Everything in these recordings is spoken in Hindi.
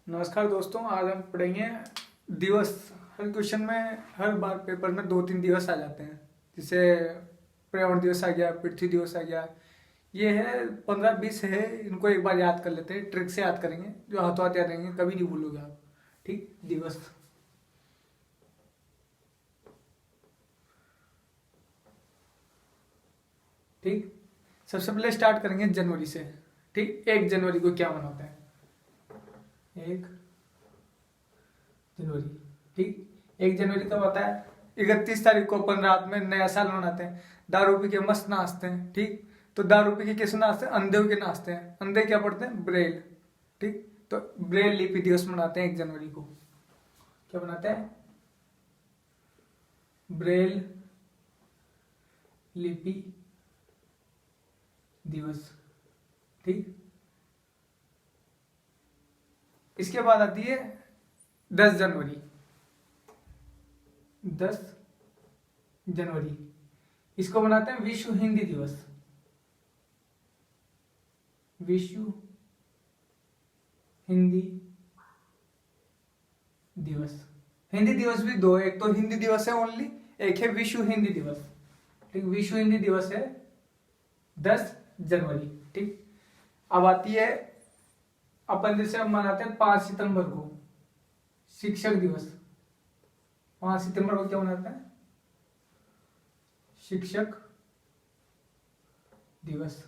नमस्कार दोस्तों, आज हम पढ़ेंगे दिवस। हर क्वेश्चन में हर बार पेपर में 2-3 दिवस आ जाते हैं। जैसे पर्यावरण दिवस आ गया, पृथ्वी दिवस आ गया। ये है 15-20 है, इनको एक बार याद कर लेते हैं। ट्रिक से याद करेंगे, जो हाथों हाथ याद रहेंगे, कभी नहीं भूलोगे आप। ठीक, दिवस। ठीक, सबसे पहले स्टार्ट करेंगे जनवरी से। ठीक, 1 जनवरी को क्या मनाते हैं? 1 जनवरी। ठीक, 1 जनवरी कब आता है? 31 तारीख को अपन रात में नया साल मनाते हैं। दारू पी के मस्त नाचते हैं। ठीक, तो दारू पी के किस नाचते हैं? अंधे के नाचते हैं। अंधे क्या पढ़ते हैं? ब्रेल। ठीक, तो ब्रेल लिपि दिवस मनाते हैं 1 जनवरी को। क्या मनाते हैं? ब्रेल लिपि दिवस। ठीक, इसके बाद आती है 10 जनवरी। 10 जनवरी इसको मनाते हैं विश्व हिंदी दिवस। विश्व हिंदी दिवस। हिंदी दिवस भी दो, एक तो हिंदी दिवस है ओनली, एक है विश्व हिंदी दिवस। ठीक, विश्व हिंदी दिवस है 10 जनवरी। ठीक, अब आती है अपन जैसे हम मनाते हैं 5 सितंबर को शिक्षक दिवस। 5 सितंबर को क्या मनाते हैं? शिक्षक दिवस।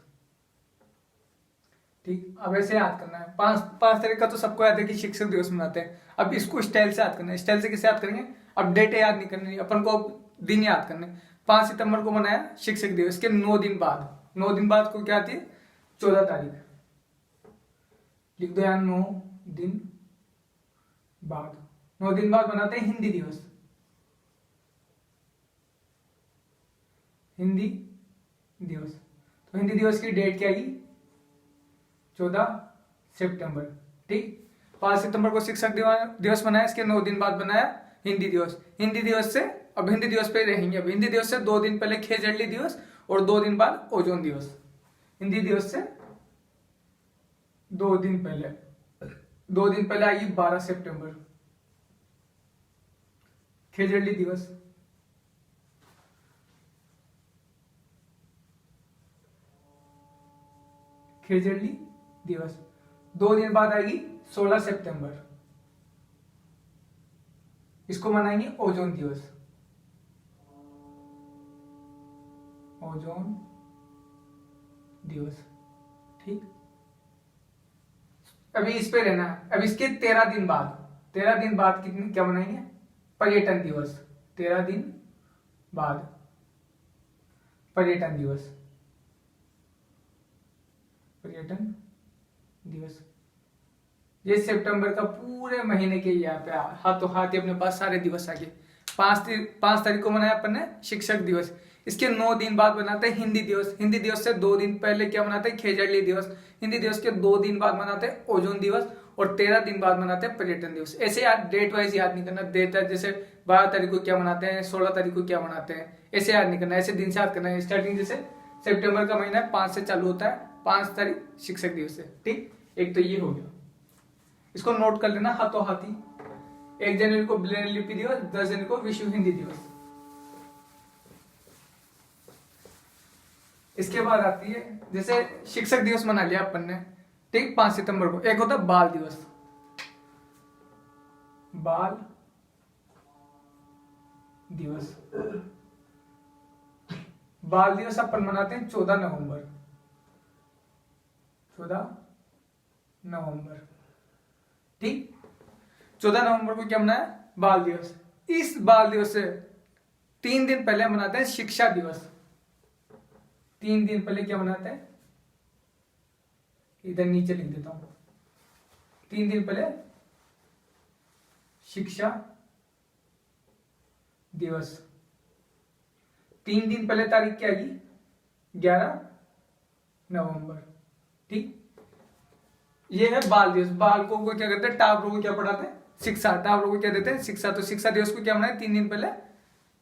ठीक, अब ऐसे याद करना है। 5 तारीख का तो सबको याद है कि शिक्षक दिवस मनाते हैं। अब इसको स्टाइल से याद करना है। स्टाइल से कैसे याद करेंगे? अब डेट याद नहीं करनी, अपन को दिन याद करने। 5 सितंबर को मनाया शिक्षक दिवस के 9 दिन बाद को क्या आती है? 14 तारीख। लिख दो यार, 9 दिन बाद। 9 दिन बाद मनाते हैं हिंदी दिवस। हिंदी दिवस। तो हिंदी दिवस की डेट क्या आएगी? 14 सितंबर। ठीक, 5 सितंबर को शिक्षक दिवस मनाया, इसके 9 दिन बाद बनाया हिंदी दिवस। हिंदी दिवस से अब हिंदी दिवस पे रहेंगे। अब हिंदी दिवस से 2 दिन पहले खेजड़ली दिवस और 2 दिन बाद ओजोन दिवस। हिंदी दिवस से 2 दिन पहले आएगी 12 सितंबर, खेजड़ली दिवस। खेजड़ली दिवस। 2 दिन बाद आएगी 16 सितंबर, इसको मनाएंगे ओजोन दिवस। ओजोन दिवस। ठीक, अभी इस पे रहना है। अब इसके 13 दिन बाद कितने क्या मनाएंगे? पर्यटन दिवस। 13 दिन बाद पर्यटन दिवस। पर्यटन दिवस। ये सितंबर का पूरे महीने के यहाँ पे हाथों हाथ ही अपने पास सारे दिवस आ गए। 5 तारीख को मनाया अपन ने शिक्षक दिवस। इसके 9 दिन बाद बनाते हैं हिंदी दिवस। हिंदी दिवस से 2 दिन पहले क्या मनाते हैं? खेजड़ली दिवस। हिंदी दिवस के 2 दिन बाद मनाते हैं ओजोन दिवस और 13 दिन बाद मनाते हैं पर्यटन दिवस। ऐसे याद डेट वाइज याद नहीं करना। डेट जैसे 12 तारीख को क्या मनाते हैं, 16 तारीख को क्या मनाते हैं, ऐसे याद नहीं करना। ऐसे दिन से याद करना है। स्टार्टिंग जैसे सितंबर का महीना है, 5 से चालू होता है। 5 तारीख शिक्षक दिवस है। ठीक, एक तो ये हो गया, इसको नोट कर लेना हाथों हाथी। 1 जनवरी को ब्रेल लिपि दिवस, 10 जनवरी को विश्व हिंदी दिवस। इसके बाद आती है जैसे शिक्षक दिवस मना लिया अपन ने। ठीक, 5 सितंबर को एक होता है बाल दिवस। बाल दिवस। बाल दिवस अपन मनाते हैं 14 नवंबर। 14 नवंबर। ठीक, 14 नवंबर को क्या मनाया? बाल दिवस। इस बाल दिवस से 3 दिन पहले मनाते हैं शिक्षा दिवस। 3 दिन पहले क्या मनाते हैं? इधर नीचे लिख देता हूं। 3 दिन पहले शिक्षा दिवस। 3 दिन पहले तारीख क्या आएगी? 11 नवंबर। ठीक, ये है बाल दिवस। बालकों को क्या करते हैं? टाबरों को क्या पढ़ाते हैं? शिक्षा। टाबरों को क्या देते हैं? शिक्षा। तो शिक्षा दिवस को क्या मनाए? 3 दिन पहले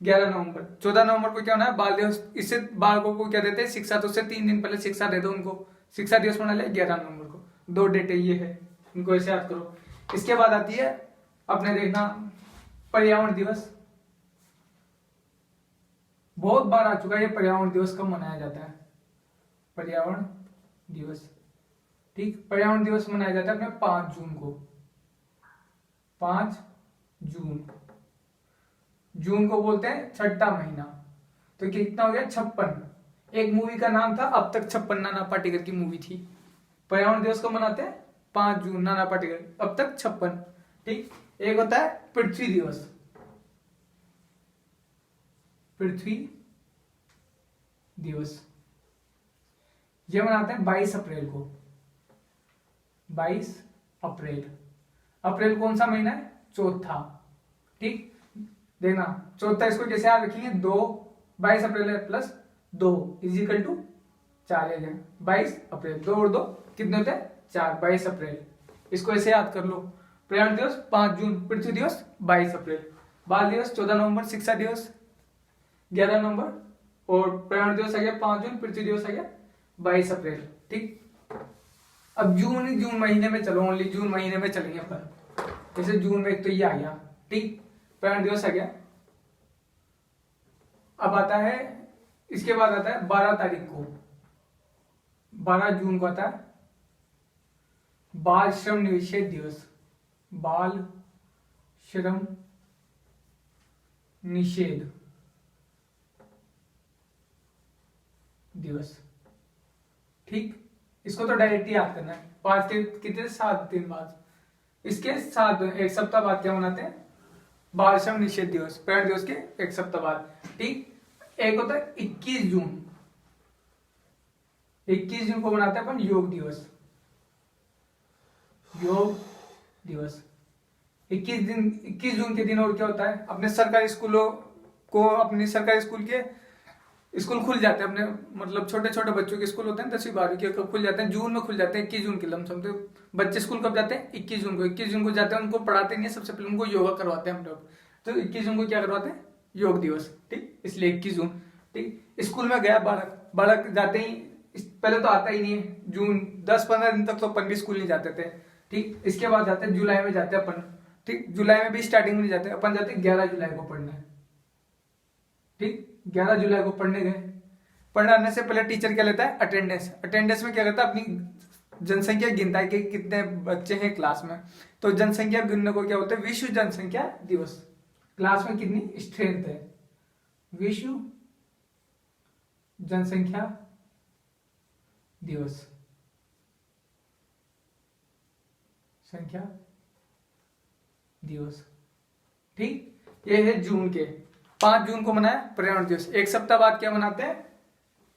11 नवंबर। 14 नवंबर को क्या होना है? बाल दिवस। इससे बालकों को क्या देते हैं? शिक्षा। तो उससे 3 दिन पहले शिक्षा दे दो उनको। शिक्षा दिवस मना लिया 11 नवंबर को। 2 डेटें ये है, इनको ऐसे याद करो। इसके बाद आती है अपने देखना पर्यावरण दिवस। बहुत बार आ चुका है ये पर्यावरण दिवस कब मनाया जाता है, पर्यावरण दिवस। ठीक, पर्यावरण दिवस मनाया जाता है अपने 5 जून को। 5 जून, जून को बोलते हैं छठा महीना। तो कितना हो गया 56। एक मूवी का नाम था अब तक 56, नाना पाटेकर की मूवी थी। पर्यावरण दिवस को मनाते हैं 5 जून, नाना पाटेकर, अब तक 56। ठीक, एक होता है पृथ्वी दिवस। पृथ्वी दिवस ये मनाते हैं 22 अप्रैल को। 22 अप्रैल। अप्रैल कौन सा महीना है, चौथा। ठीक, देखना चौथा, इसको कैसे याद रखेंगे, 2, 22 अप्रैल प्लस 2 इजिकल टू 4 है। 22 अप्रैल, 2 और 2 कितने होते हैं 4, 22 अप्रैल। इसको ऐसे याद कर लो। पर्यावरण दिवस 5 जून, पृथ्वी दिवस 22 अप्रैल, बाल दिवस 14 नवंबर, शिक्षा दिवस 11 नवंबर, और पर्यावरण दिवस आ गया 5 जून, पृथ्वी दिवस आ गया 22 अप्रैल। ठीक, अब जून महीने में चलो, ओनली जून महीने में चलेंगे अपन। जैसे जून में एक तो ये आ गया। ठीक, पर्यावरण दिवस आ गया। अब आता है, इसके बाद आता है 12 तारीख को, 12 जून को आता है बाल श्रम निषेध दिवस। बाल श्रम निषेध दिवस। ठीक, इसको तो डायरेक्ट याद करना है। 5 के कितने, 7 दिन बाद, इसके 7 एक सप्ताह बाद क्या मनाते हैं, बाल श्रम निषेध दिवस। पर्यावरण दिवस के एक सप्ताह बाद। ठीक, एक होता है 21 जून। 21 जून को मनाते हैं अपन योग दिवस। योग दिवस 21 जून के दिन। और क्या होता है, अपने सरकारी स्कूलों को, अपने सरकारी स्कूल के स्कूल खुल जाते हैं अपने, मतलब छोटे छोटे बच्चों के स्कूल होते हैं 10वीं 12वीं के, कब खुल जाते हैं, जून में खुल जाते हैं। 21 जून के लमसम। तो बच्चे स्कूल कब जाते हैं, 21 जून को। 21 जून को जाते हैं, उनको पढ़ाते नहीं है, सबसे पहले उनको योगा करवाते हैं हम लोग। तो 21 जून को क्या करवाते हैं, योग दिवस। ठीक, इसलिए 21 जून। ठीक, स्कूल में गया बालक जाते ही, पहले तो आता ही नहीं है, जून 10-15 दिन तक तो अपन भी स्कूल नहीं जाते थे। ठीक, इसके बाद जाते हैं जुलाई में जाते हैं अपन। ठीक, जुलाई में भी स्टार्टिंग में नहीं जाते अपन, जाते 11 जुलाई को पढ़ने। ठीक, 11 जुलाई को पढ़ने गए। पढ़ने आने से पहले टीचर क्या लेता है, अटेंडेंस। अटेंडेंस में क्या करता है, अपनी जनसंख्या गिनता है कि कितने बच्चे हैं क्लास में। तो जनसंख्या गिनने को क्या होता है, विश्व जनसंख्या दिवस। क्लास में कितनी स्ट्रेंथ है, विश्व जनसंख्या दिवस। संख्या दिवस। ठीक, ये है जून के। 5 जून को मनाया पर्यावरण दिवस। एक सप्ताह बाद क्या मनाते हैं,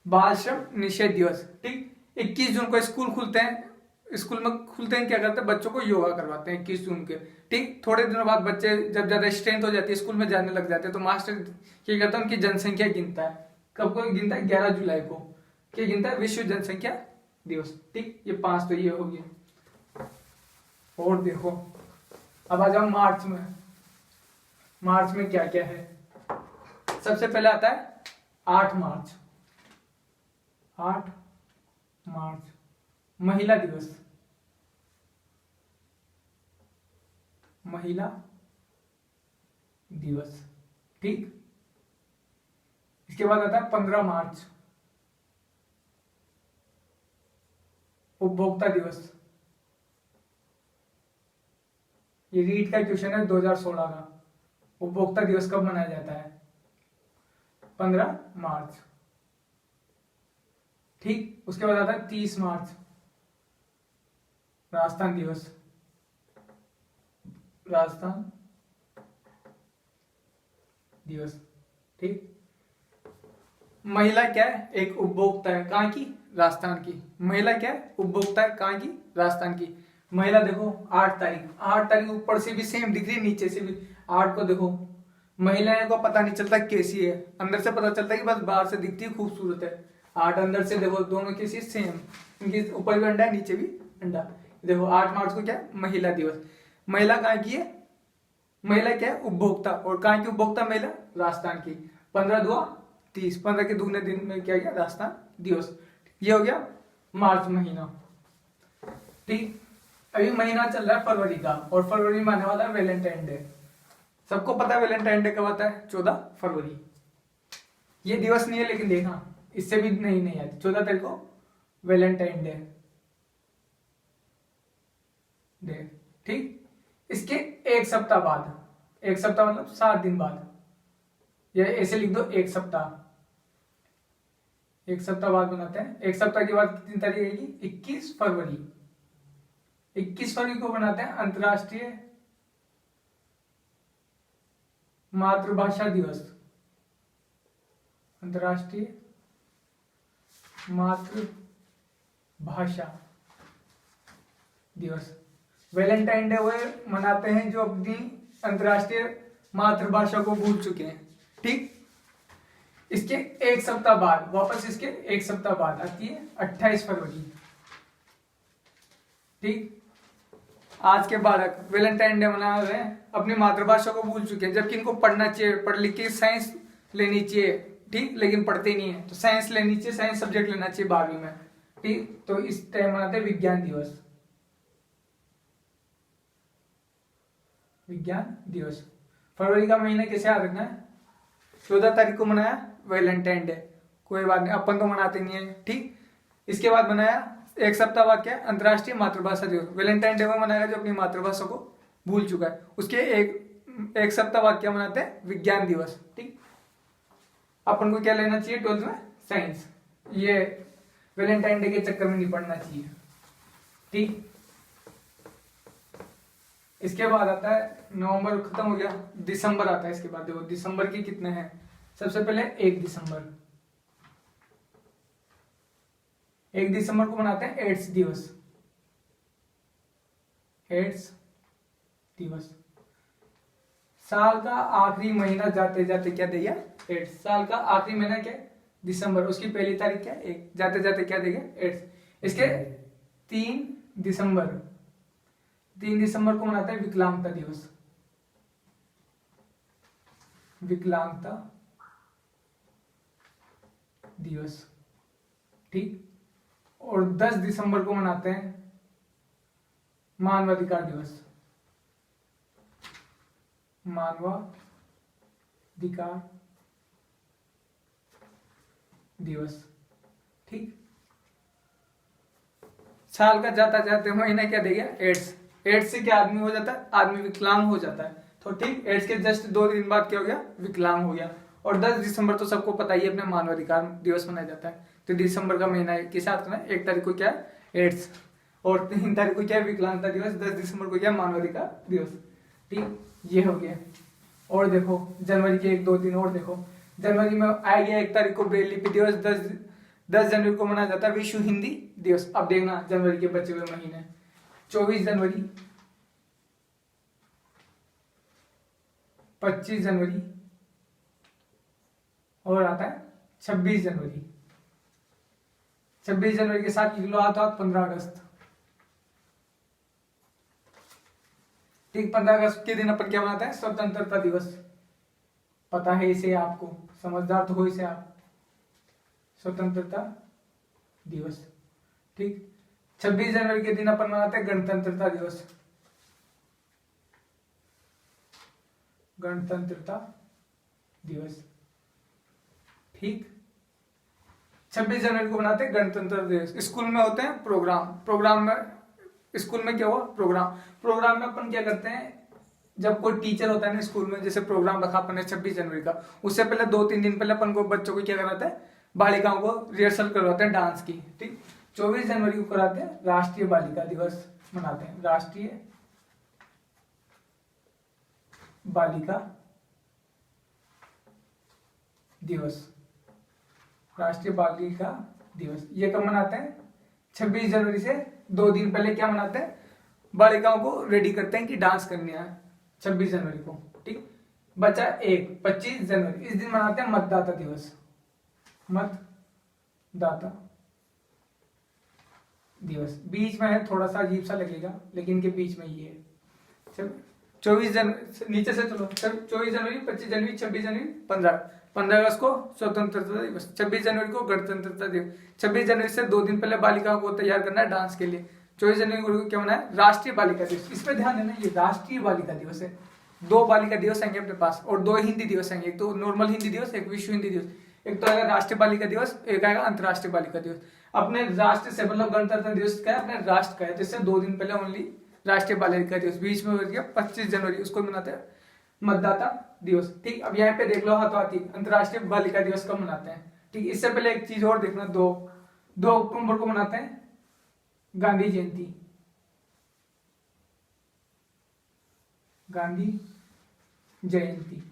बाल श्रम निषेध दिवस। ठीक, 21 जून को स्कूल खुलते हैं। स्कूल में खुलते हैं, क्या करते हैं, बच्चों को योगा करवाते हैं 21 जून के। ठीक, थोड़े दिनों बाद बच्चे जब ज्यादा स्ट्रेंथ हो जाती है, स्कूल में जाने लग जाते हैं, तो मास्टर क्या करता है, उनकी जनसंख्या गिनता है। कब को गिनता है, 11 जुलाई को। क्या गिनता है, विश्व जनसंख्या दिवस। ठीक, ये 5 तो ये हो गया। और देखो, अब आ जाओ मार्च में। मार्च में क्या क्या है, सबसे पहले आता है 8 मार्च। 8 मार्च महिला दिवस। महिला दिवस। ठीक, इसके बाद आता है 15 मार्च उपभोक्ता दिवस। ये रीट का क्वेश्चन है 2016 का। उपभोक्ता दिवस कब मनाया जाता है, 15 मार्च। ठीक, उसके बाद आता है 30 मार्च राजस्थान दिवस। राजस्थान दिवस। ठीक, महिला क्या है, एक उपभोक्ता है, कहाँ की, राजस्थान की। महिला क्या है, उपभोक्ता है, कहाँ की, राजस्थान की। महिला देखो 8 तारीख। 8 तारीख ऊपर से भी सेम दिख रही है, नीचे से भी। 8 को देखो, महिलाएं को पता नहीं चलता कैसी है, अंदर से पता चलता है कि बस बाहर से दिखती है, खूबसूरत है। 8 अंदर से देखो, दोनों कैसी सेम, इनके ऊपर भी अंडा है, नीचे भी अंडा। देखो 8 मार्च को क्या है, महिला दिवस। महिला कहाँ की है, महिला क्या है, उपभोक्ता। और कहाँ की उपभोक्ता, महिला राजस्थान की। 15 दुआ 30, 15 के दुगने दिन में क्या गया, राजस्थान दिवस। ये हो गया मार्च महीना। ठीक, अभी महीना चल रहा है फरवरी का, और फरवरी में आने वाला है वैलेंटाइन डे। सबको पता है वैलेंटाइन डे कब आता है? 14 फरवरी। ये दिवस नहीं है, लेकिन देखना इससे भी नहीं आती। 14 तारीख को वैलेंटाइन डे डे ठीक। इसके एक सप्ताह बाद, एक सप्ताह मतलब 7 दिन बाद, या ऐसे लिख दो एक सप्ताह, एक सप्ताह बाद बनाते हैं। एक सप्ताह के बाद कितनी तारीख आएगी? 21 फरवरी। 21 फरवरी को बनाते हैं अंतर्राष्ट्रीय मातृभाषा दिवस। अंतर्राष्ट्रीय मातृभाषा दिवस। वैलेंटाइन डे वो मनाते हैं जो अपनी अंतर्राष्ट्रीय मातृभाषा को भूल चुके हैं, ठीक। इसके एक सप्ताह बाद, वापस इसके एक सप्ताह बाद आती है 28 फरवरी, ठीक। आज के बालक वैलेंटाइन डे मना रहे हैं, अपनी मातृभाषा को भूल चुके हैं, जबकि इनको पढ़ना चाहिए, पढ़ लिख के साइंस लेनी चाहिए, ठीक, लेकिन पढ़ते नहीं है। तो साइंस लेनी चाहिए, साइंस सब्जेक्ट लेना चाहिए 12वीं में, ठीक। तो इस टाइम मनाते हैं विज्ञान दिवस। विज्ञान दिवस। फरवरी का महीना कैसे याद रखना है? 14 तारीख को मनाया वैलेंटाइन डे, कोई बात नहीं, अपन तो मनाते नहीं है, ठीक। इसके बाद मनाया एक सप्ताह बाद क्या? अंतर्राष्ट्रीय मातृभाषा दिवस। वैलेंटाइन डे वो मनाएगा जो अपनी मातृभाषा को भूल चुका है। उसके एक सप्ताह बाद क्या मनाते हैं? विज्ञान दिवस, ठीक। अपन को क्या लेना चाहिए 12th में? साइंस। ये वैलेंटाइन डे के चक्कर में नहीं पड़ना चाहिए, ठीक। इसके बाद आता है नवंबर, खत्म हो गया, दिसंबर आता है। इसके बाद देखो दिसंबर के कितने हैं। सबसे पहले 1 दिसंबर। 1 दिसंबर को मनाते हैं एड्स दिवस। एड्स दिवस। साल का आखिरी महीना जाते जाते क्या देगा? एड्स। साल का आखिरी महीना क्या? दिसंबर। उसकी पहली तारीख क्या? 1। जाते जाते क्या देगा? एड्स। इसके 3 दिसंबर, 3 दिसंबर को मनाते हैं विकलांगता दिवस। विकलांगता दिवस, ठीक। और 10 दिसंबर को मनाते हैं मानवाधिकार दिवस। मानवाधिकार दिवस, ठीक। साल का जाता जाते महीना क्या देगा? एड्स। एड्स से क्या आदमी हो जाता है? आदमी विकलांग हो जाता है। तो ठीक, एड्स के जस्ट 2 दिन बाद क्या हो गया? विकलांग हो गया। और 10 दिसंबर तो सबको पता ही है, अपने मानवाधिकार दिवस मनाया जाता है। तो दिसंबर का महीना के साथ में 1 तारीख को क्या है? एड्स। और 3 तारीख को क्या है? विकलांगता दिवस। 10 दिसंबर को क्या? मानवाधिकार दिवस, ठीक। ये हो गया। और देखो जनवरी के 1-2 दिन और देखो। जनवरी में आ गया 1 तारीख को ब्रेल लिपि दिवस। 10 जनवरी को मनाया जाता है विश्व हिंदी दिवस। अब देखना जनवरी के बचे हुए महीने। 24 जनवरी, 25 जनवरी, और आता है 26 जनवरी। 26 जनवरी के साथ लिख लो हाथ 15 अगस्त, ठीक। 15 अगस्त के दिन अपन क्या मनाते हैं? स्वतंत्रता दिवस। पता है इसे आपको, समझदार तो हो इसे आप। स्वतंत्रता दिवस, ठीक। 26 जनवरी के दिन अपन मनाते हैं गणतंत्रता दिवस। गणतंत्रता दिवस, ठीक। 26 जनवरी को मनाते हैं गणतंत्र दिवस। स्कूल में होते हैं प्रोग्राम में, स्कूल में क्या हुआ? प्रोग्राम में अपन क्या करते हैं? जब कोई टीचर होता है ना स्कूल में, जैसे प्रोग्राम रखा अपन ने 26 जनवरी का, उससे पहले 2-3 दिन पहले अपन को बच्चों को क्या कराते हैं? बालिकाओं को रिहर्सल करवाते हैं डांस की, ठीक। 24 जनवरी को कराते हैं राष्ट्रीय बालिका दिवस मनाते हैं। राष्ट्रीय बालिका दिवस। राष्ट्रीय बालिका दिवस ये कब मनाते हैं? 26 जनवरी से 2 दिन पहले क्या मनाते हैं? बालिकाओं को रेडी करते हैं कि डांस करनी है 26 जनवरी को, ठीक। बचा 25 जनवरी। इस दिन मनाते हैं मतदाता दिवस। मतदाता दिवस बीच में है, थोड़ा सा अजीब सा लगेगा, लेकिन इनके बीच में ही है। 24 जनवरी नीचे से चलो। 24 जनवरी, 25 जनवरी, 26 जनवरी, 15 अगस्त को स्वतंत्रता दिवस, 26 जनवरी को गणतंत्रता दिवस। 26 जनवरी से 2 दिन पहले बालिकाओं को तैयार करना है डांस के लिए। 24 जनवरी को क्या मनाया, राष्ट्रीय बालिका दिवस। इस पे ध्यान देना, ये राष्ट्रीय बालिका दिवस है। 2 बालिका दिवस आएंगे अपने पास और 2 हिंदी दिवस आएंगे, एक तो नॉर्मल हिंदी दिवस, एक विश्व हिंदी दिवस। एक तो आएगा राष्ट्रीय बालिका दिवस, एक आएगा अंतरराष्ट्रीय बालिका दिवस। अपने राष्ट्र से मतलब गणतंत्र दिवस का है, अपने राष्ट्र का है, जिससे 2 दिन पहले ओनली राष्ट्रीय बालिका दिवस, बीच में हो गया 25 जनवरी, उसको मनाते हैं मतदाता दिवस। ठीक, अब यहाँ पे देख लो हाथों हाथी अंतरराष्ट्रीय बालिका दिवस कब मनाते हैं। ठीक, इससे पहले एक चीज और देखना, 2 अक्टूबर को मनाते हैं गांधी जयंती। गांधी जयंती,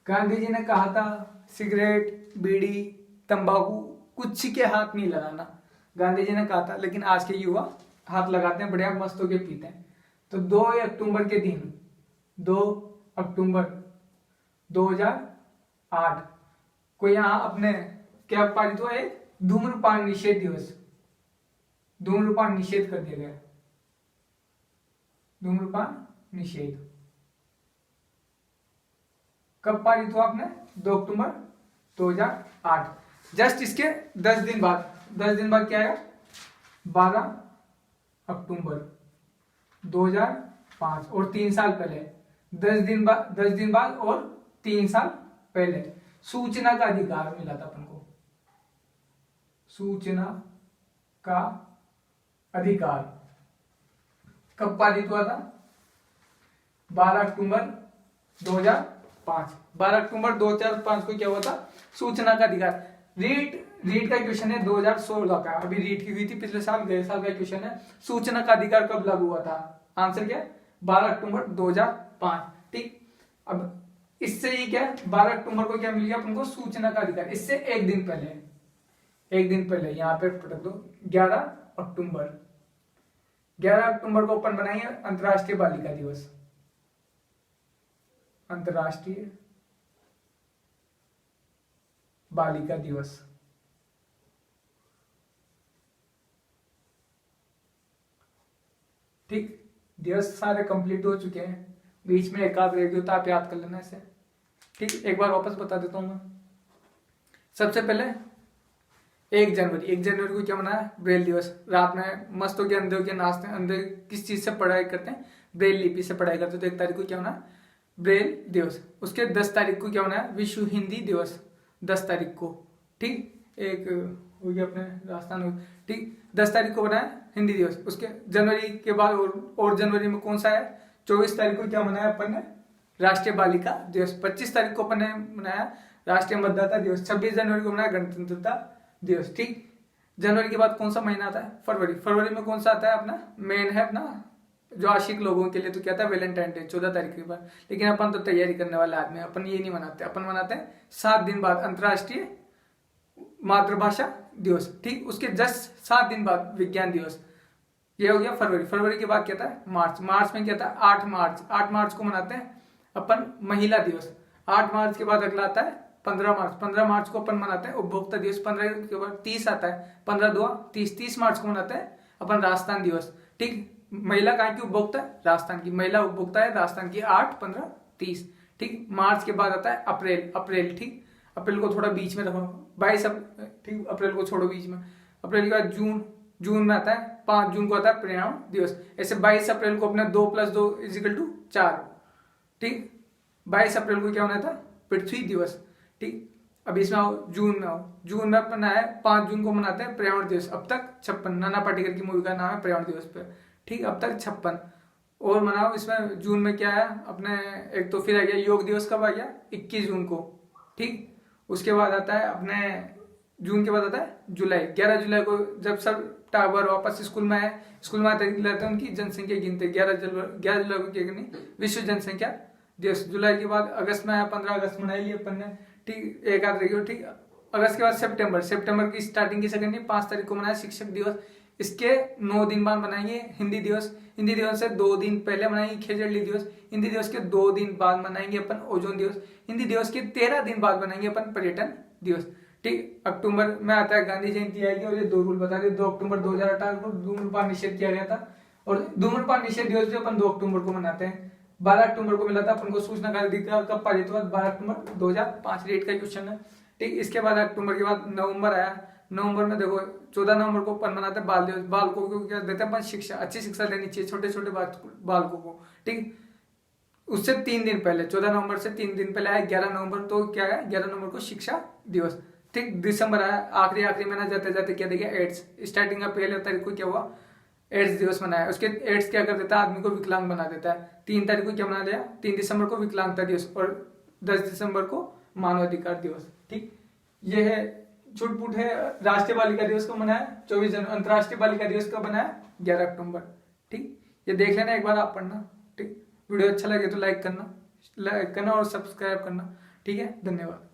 गांधी जी ने कहा था सिगरेट, बीड़ी, तंबाकू कुछ के हाथ नहीं लगाना, गांधी जी ने कहा था, लेकिन आज के युवा हाथ लगाते हैं, बढ़िया मस्त होके पीते हैं। तो 2 अक्टूबर के दिन, 2 अक्टूबर 2008 को यहाँ अपने क्या पारित हुआ है, धूम्रपान निषेध दिवस। धूम्रपान निषेध कर दिया गया, धूम्रपान निषेध कब पारित हुआ आपने, 2 अक्टूबर 2008। जस्ट इसके 10 दिन बाद क्या आया, 12 अक्टूबर 2005, और 3 साल पहले 10 दिन बाद और 3 साल पहले सूचना का अधिकार मिला था अपन को। सूचना का अधिकार कब पारित हुआ था, 12 अक्टूबर 2005। 12 अक्टूबर 2005 को क्या हुआ था, सूचना का अधिकार। रीट का क्वेश्चन है 2016 का, अभी रीट की हुई थी पिछले साल, गए साल का क्वेश्चन है। सूचना का अधिकार कब लागू हुआ था, आंसर क्या है, 12 अक्टूबर 2005। ठीक, अब इससे ही क्या, 12 अक्टूबर को क्या मिल गया अपन को, सूचना का अधिकार। इससे एक दिन पहले यहाँ पे पटक दो, 11 अक्टूबर 11 अक्टूबर को अपन बनाएंगे अंतरराष्ट्रीय बालिका दिवस। अंतरराष्ट्रीय बालिका दिवस। ठीक, दिवस सारे कंप्लीट हो चुके हैं, बीच में एक आध रह गया तो आप याद कर लेना इसे। ठीक, एक बार वापस बता देता हूं मैं। सबसे पहले 1 जनवरी को क्या मनाया, ब्रेल दिवस। रात में मस्त हो के अंधे होके नाचते हैं, अंधे किस चीज से पढ़ाई करते हैं, ब्रेल लिपि से पढ़ाई करते हैं। तो 1 तारीख को क्या मनाया, ब्रेल दिवस। उसके 10 तारीख को क्या मनाया, विश्व हिंदी दिवस, 10 तारीख को। ठीक, एक हो गया अपने राजस्थान में। ठीक, 10 तारीख को बनाया हिंदी दिवस। उसके जनवरी के बाद और जनवरी में कौन सा है, 24 तारीख को क्या मनाया अपन ने, राष्ट्रीय बालिका दिवस। 25 तारीख को अपन ने मनाया राष्ट्रीय मतदाता दिवस। 26 जनवरी को मनाया गणतंत्रता दिवस। ठीक, जनवरी के बाद कौन सा महीना आता है, फरवरी में कौन सा आता है अपना, मेन है अपना जो आशिक लोगों के लिए, तो क्या था, वैलेंटाइन डे, 14 तारीख के बाद। लेकिन अपन तो तैयारी करने वाले आदमी, अपन ये नहीं मनाते, अपन मनाते हैं 7 दिन बाद अंतरराष्ट्रीय मातृभाषा दिवस। ठीक, उसके जस्ट 7 दिन बाद विज्ञान दिवस। ये हो गया फरवरी के बाद क्या था, मार्च में क्या था, 8 मार्च को मनाते हैं अपन महिला दिवस। 8 मार्च के बाद अगला आता है 15 मार्च को अपन मनाते हैं उपभोक्ता दिवस। 15 के बाद 30 आता है, 15 30 मार्च को मनाते हैं अपन राजस्थान दिवस। ठीक, महिला कहाँ की उपभोक्ता है, राजस्थान की महिला उपभोक्ता है राजस्थान की। 8, 15, 30। ठीक, मार्च के बाद आता है अप्रैल। ठीक, अप्रैल को थोड़ा बीच में रखो, 22। ठीक, अप्रैल को छोड़ो बीच में। अप्रैल के बाद जून में आता है, 5 जून को आता है पर्यावरण दिवस। ऐसे 22 अप्रैल को अपने 2 + 2 = 4। ठीक, 22 अप्रैल को क्या होना था, पृथ्वी दिवस। ठीक, अब इसमें आओ जून में अपन आया 5 जून को मनाते हैं पर्यावरण दिवस। अब तक 56, नाना पाटेकर की मूवी का नाम है पर्यावरण दिवस पे। ठीक, अब तक 56 और मनाओ। इसमें जून में क्या है अपने, एक तो फिर आ गया योग दिवस, कब आ गया, 21 जून को। ठीक, उसके बाद आता है अपने जून के बाद आता है जुलाई। 11 जुलाई को जब सब टावर वापस स्कूल में आए, स्कूल में आते हैं उनकी जनसंख्या गिनते। 11 जुलाई को क्या करनी, विश्व जनसंख्या दिवस। जुलाई के बाद अगस्त में आया, 15 अगस्त मनाई ली अपन ने। ठीक, एक आध रही हो। ठीक, अगस्त के बाद सितंबर की स्टार्टिंग किसे करनी, 5 तारीख को मनाया शिक्षक दिवस। इसके 9 दिन बाद मनाएंगे हिंदी दिवस। हिंदी दिवस से 2 दिन पहले मनाएंगे खेजड़ली दिवस। हिंदी दिवस के 2 दिन बाद मनाएंगे अपन ओजोन दिवस। हिंदी दिवस के 13 दिन बाद मनाएंगे अपन पर्यटन दिवस। ठीक, अक्टूबर में आता है गांधी जयंती आएगी। और ये 2 रूल बता दिए। 2 अक्टूबर 2018 को धूम्रपान निषेध किया गया था, और धूम्रपान निषेध दिवस भी अपन 2 अक्टूबर को मनाते हैं। 12 अक्टूबर को मिला था अपन को सूचना का अधिकार, कब पारित हुआ, 12 अक्टूबर 2005। रेट का क्वेश्चन है। ठीक, इसके बाद अक्टूबर के बाद नवंबर आया। नवंबर में देखो 14 नवंबर को अपन मनाते हैं बाल दिवस। बालकों को क्या देते हैं अपन, शिक्षा, अच्छी शिक्षा देनी चाहिए छोटे छोटे बालकों को, ठीक। उससे 3 दिन पहले, 14 नवंबर से 3 दिन पहले आया 11 नवंबर, तो क्या है 11 नवंबर को शिक्षा दिवस, ठीक। दिसंबर आया, आखिरी महीना जाते जाते क्या देखिए एड्स, स्टार्टिंग का पहले तारीख को क्या हुआ, एड्स दिवस मनाया। उसके एड्स क्या कर देता है, आदमी को विकलांग बना देता है। 3 तारीख को क्या बना दिया, 3 दिसंबर को विकलांगता दिवस, और 10 दिसंबर को मानवाधिकार दिवस, ठीक। ये है छुटपुट है। राष्ट्रीय बालिका दिवस को मनाया 24 जनवरी, अंतर्राष्ट्रीय बालिका दिवस को बनाया 11 अक्टूबर, ठीक। ये देख लेना एक बार, आप पढ़ना, ठीक। वीडियो अच्छा लगे तो लाइक करना और सब्सक्राइब करना, ठीक है। धन्यवाद।